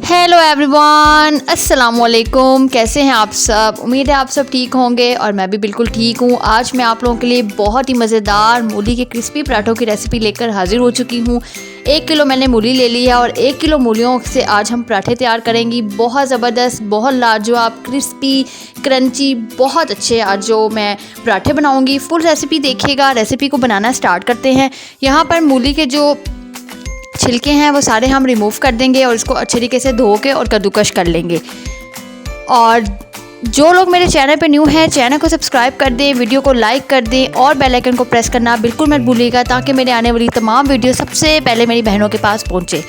Hello everyone, अस्सलाम वालेकुम। कैसे हैं आप सब? उम्मीद है आप सब ठीक होंगे और मैं भी बिल्कुल ठीक हूँ। आज मैं आप लोगों के लिए बहुत ही मज़ेदार मूली के क्रिस्पी पराठों की रेसिपी लेकर हाजिर हो चुकी हूँ। 1 किलो मैंने मूली ले ली है और 1 किलो मूलियों से आज हम पराठे तैयार करेंगे। बहुत ज़बरदस्त, बहुत लाजवाब, क्रिस्पी, क्रंची, बहुत अच्छे आज जो मैं पराठे बनाऊँगी। फुल रेसिपी देखिएगा। रेसिपी को बनाना स्टार्ट करते हैं। यहाँ पर मूली के जो छिलके हैं वो सारे हम रिमूव कर देंगे और इसको अच्छे तरीके से धो के और कद्दूकश कर लेंगे। और जो लोग मेरे चैनल पे न्यू हैं, चैनल को सब्सक्राइब कर दें, वीडियो को लाइक कर दें और बेल आइकन को प्रेस करना बिल्कुल मत भूलिएगा ताकि मेरे आने वाली तमाम वीडियो सबसे पहले मेरी बहनों के पास पहुंचे।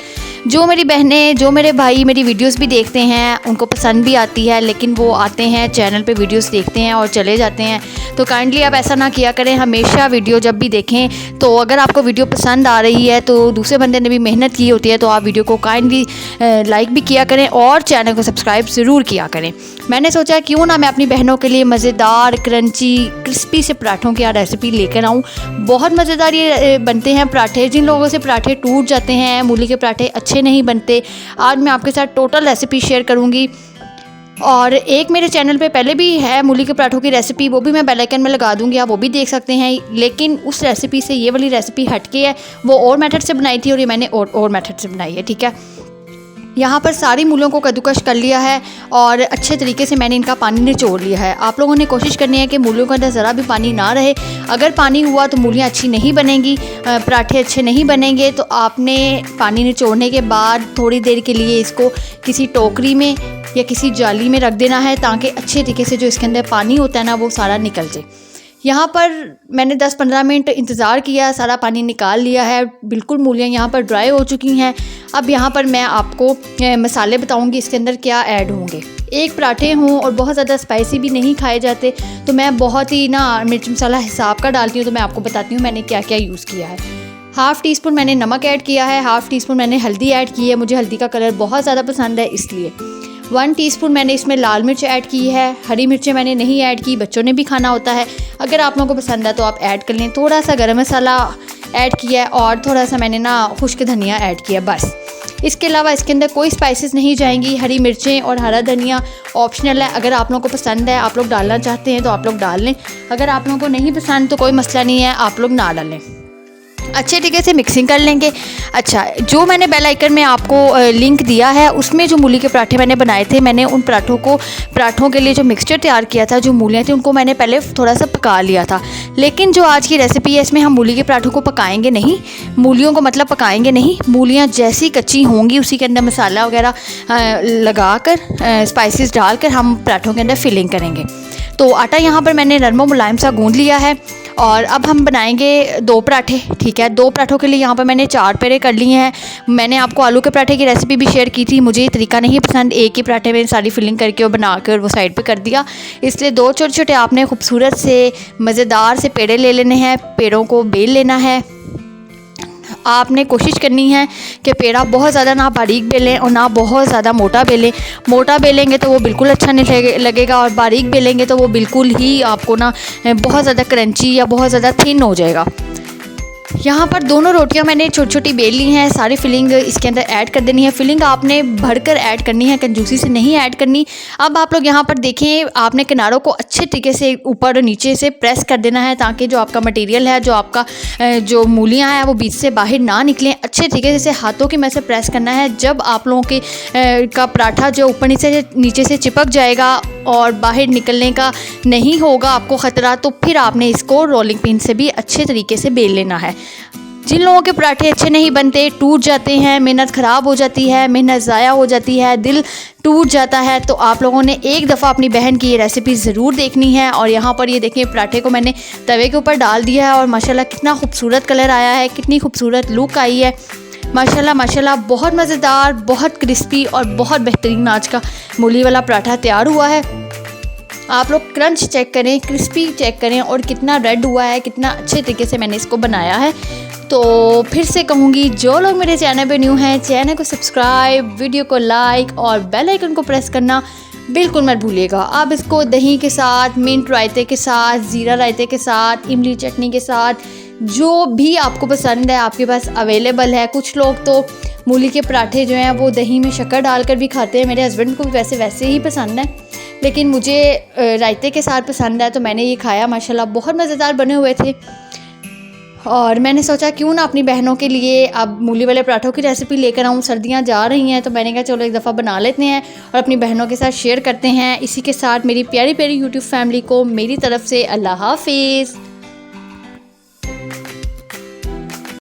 जो मेरी बहनें, जो मेरे भाई मेरी वीडियोस भी देखते हैं, उनको पसंद भी आती है, लेकिन वो आते हैं चैनल पे वीडियोस देखते हैं और चले जाते हैं। तो काइंडली आप ऐसा ना किया करें। हमेशा वीडियो जब भी देखें तो अगर आपको वीडियो पसंद आ रही है तो दूसरे बंदे ने भी मेहनत की होती है तो आप वीडियो को काइंडली लाइक भी किया करें और चैनल को सब्सक्राइब ज़रूर किया करें। मैंने सोचा क्यों ना मैं अपनी बहनों के लिए मज़ेदार, क्रंची, क्रिस्पी से पराठों की रेसिपी लेकर आऊँ। बहुत मज़ेदार ये बनते हैं पराठे। जिन लोगों से पराठे टूट जाते हैं, मूली के पराठे अच्छे नहीं बनते, आज मैं आपके साथ टोटल रेसिपी शेयर करूँगी। और एक मेरे चैनल पे पहले भी है मूली के पराठों की रेसिपी, वो भी मैं बेल आइकन में लगा दूंगी, आप वो भी देख सकते हैं। लेकिन उस रेसिपी से ये वाली रेसिपी हटके है। वो और मेथड से बनाई थी और ये मैंने और मेथड से बनाई है। ठीक है, यहाँ पर सारी मूलियों को कद्दूकश कर लिया है और अच्छे तरीके से मैंने इनका पानी निचोड़ लिया है। आप लोगों ने कोशिश करनी है कि मूलियों के अंदर ज़रा भी पानी ना रहे। अगर पानी हुआ तो मूलियाँ अच्छी नहीं बनेंगी, पराठे अच्छे नहीं बनेंगे। तो आपने पानी निचोड़ने के बाद थोड़ी देर के लिए इसको किसी टोकरी में या किसी जाली में रख देना है ताकि अच्छे तरीके से जो इसके अंदर पानी होता है ना वो सारा निकल जाए। यहाँ पर मैंने 10-15 मिनट इंतज़ार किया, सारा पानी निकाल लिया है। बिल्कुल मूलियाँ यहाँ पर ड्राई हो चुकी हैं। अब यहाँ पर मैं आपको मसाले बताऊँगी इसके अंदर क्या ऐड होंगे। एक पराठे हों और बहुत ज़्यादा स्पाइसी भी नहीं खाए जाते तो मैं बहुत ही ना मिर्च मसाला हिसाब का डालती हूँ। तो मैं आपको बताती हूँ मैंने क्या क्या यूज़ किया है। हाफ़ टी स्पून मैंने नमक ऐड किया है, हाफ़ टी स्पून मैंने हल्दी ऐड की है। मुझे हल्दी का कलर बहुत ज़्यादा पसंद है इसलिए। 1 टीस्पून मैंने इसमें लाल मिर्च ऐड की है। हरी मिर्चें मैंने नहीं ऐड की, बच्चों ने भी खाना होता है। अगर आप लोगों को पसंद है तो आप ऐड कर लें। थोड़ा सा गरम मसाला ऐड किया है और थोड़ा सा मैंने ना खुश्क धनिया ऐड किया, बस। इसके अलावा इसके अंदर कोई स्पाइसेस नहीं जाएंगी। हरी मिर्चें और हरा धनिया ऑप्शनल है। अगर आप लोगों को पसंद है, आप लोग डालना चाहते हैं तो आप लोग डाल लें। अगर आप लोगों को नहीं पसंद तो कोई मसला नहीं है, आप लोग ना डालें। अच्छे तरीके से मिक्सिंग कर लेंगे। अच्छा, जो मैंने बेल आइकन में आपको लिंक दिया है उसमें जो मूली के पराठे मैंने बनाए थे, मैंने उन पराठों के लिए जो मिक्सचर तैयार किया था, जो मूलियाँ थी उनको मैंने पहले थोड़ा सा पका लिया था। लेकिन जो आज की रेसिपी है इसमें हम मूली के पराठों को पकाएंगे नहीं, मूलियों को मतलब पकाएंगे नहीं। मूलियाँ जैसी कच्ची होंगी उसी के अंदर मसाला वगैरह लगा कर, स्पाइसेस डालकर हम पराठों के अंदर फिलिंग करेंगे। तो आटा यहाँ पर मैंने नरम मुलायम सा गूंद लिया है और अब हम बनाएंगे 2 पराठे। ठीक है, 2 पराठों के लिए यहाँ पर मैंने 4 पेड़े कर लिए हैं। मैंने आपको आलू के पराठे की रेसिपी भी शेयर की थी, मुझे ये तरीका नहीं पसंद। एक ही पराठे में सारी फिलिंग करके और बना कर वो साइड पे कर दिया, इसलिए 2 छोटे छोटे आपने खूबसूरत से मज़ेदार से पेड़े ले लेने हैं। पेड़ों को बेल लेना है। आपने कोशिश करनी है कि पेड़ा बहुत ज़्यादा ना बारीक बेलें और ना बहुत ज़्यादा मोटा बेलें। मोटा बेलेंगे तो वो बिल्कुल अच्छा नहीं लगेगा और बारीक बेलेंगे तो वो बिल्कुल ही आपको ना बहुत ज़्यादा क्रंची या बहुत ज़्यादा थिन हो जाएगा। यहाँ पर दोनों रोटियां मैंने छोटी छोटी बेल ली हैं। सारी फिलिंग इसके अंदर ऐड कर देनी है। फिलिंग आपने भरकर ऐड करनी है, कंजूसी से नहीं ऐड करनी। अब आप लोग यहाँ पर देखें, आपने किनारों को अच्छे तरीके से ऊपर और नीचे से प्रेस कर देना है ताकि जो आपका मटेरियल है, जो आपका जो मूलियाँ हैं वो बीच से बाहर ना निकलें। अच्छे तरीके से हाथों की मदद से प्रेस करना है। जब आप लोगों के का पराठा जो ऊपर नीचे से चिपक जाएगा और बाहर निकलने का नहीं होगा आपको ख़तरा, तो फिर आपने इसको रोलिंग पिन से भी अच्छे तरीके से बेल लेना है। जिन लोगों के पराठे अच्छे नहीं बनते, टूट जाते हैं, मेहनत ख़राब हो जाती है, मेहनत ज़ाया हो जाती है, दिल टूट जाता है, तो आप लोगों ने एक दफ़ा अपनी बहन की ये रेसिपी ज़रूर देखनी है। और यहाँ पर ये देखें, पराठे को मैंने तवे के ऊपर डाल दिया है और माशाल्लाह कितना खूबसूरत कलर आया है, कितनी खूबसूरत लुक आई है। माशाल्लाह माशाल्लाह, बहुत मज़ेदार, बहुत क्रिस्पी और बहुत बेहतरीन आज का मूली वाला पराठा तैयार हुआ है। आप लोग क्रंच चेक करें, क्रिस्पी चेक करें और कितना रेड हुआ है, कितना अच्छे तरीके से मैंने इसको बनाया है। तो फिर से कहूँगी, जो लोग मेरे चैनल पे न्यू हैं, चैनल को सब्सक्राइब, वीडियो को लाइक और बेल आइकन को प्रेस करना बिल्कुल मत भूलिएगा। आप इसको दही के साथ, मिंट रायते के साथ, ज़ीरा रायते के साथ, इमली चटनी के साथ, जो भी आपको पसंद है आपके पास अवेलेबल है। कुछ लोग तो मूली के पराठे जो हैं वो दही में शक्कर डालकर भी खाते हैं। मेरे हस्बैंड को भी वैसे ही पसंद है, लेकिन मुझे रायते के साथ पसंद है, तो मैंने ये खाया। माशाल्लाह बहुत मज़ेदार बने हुए थे। और मैंने सोचा क्यों ना अपनी बहनों के लिए अब मूली वाले पराठों की रेसिपी लेकर आऊँ। सर्दियाँ जा रही हैं तो मैंने कहा चलो एक दफ़ा बना लेते हैं और अपनी बहनों के साथ शेयर करते हैं। इसी के साथ मेरी प्यारी प्यारी यूट्यूब फैमिली को मेरी तरफ से अल्लाह हाफिज़।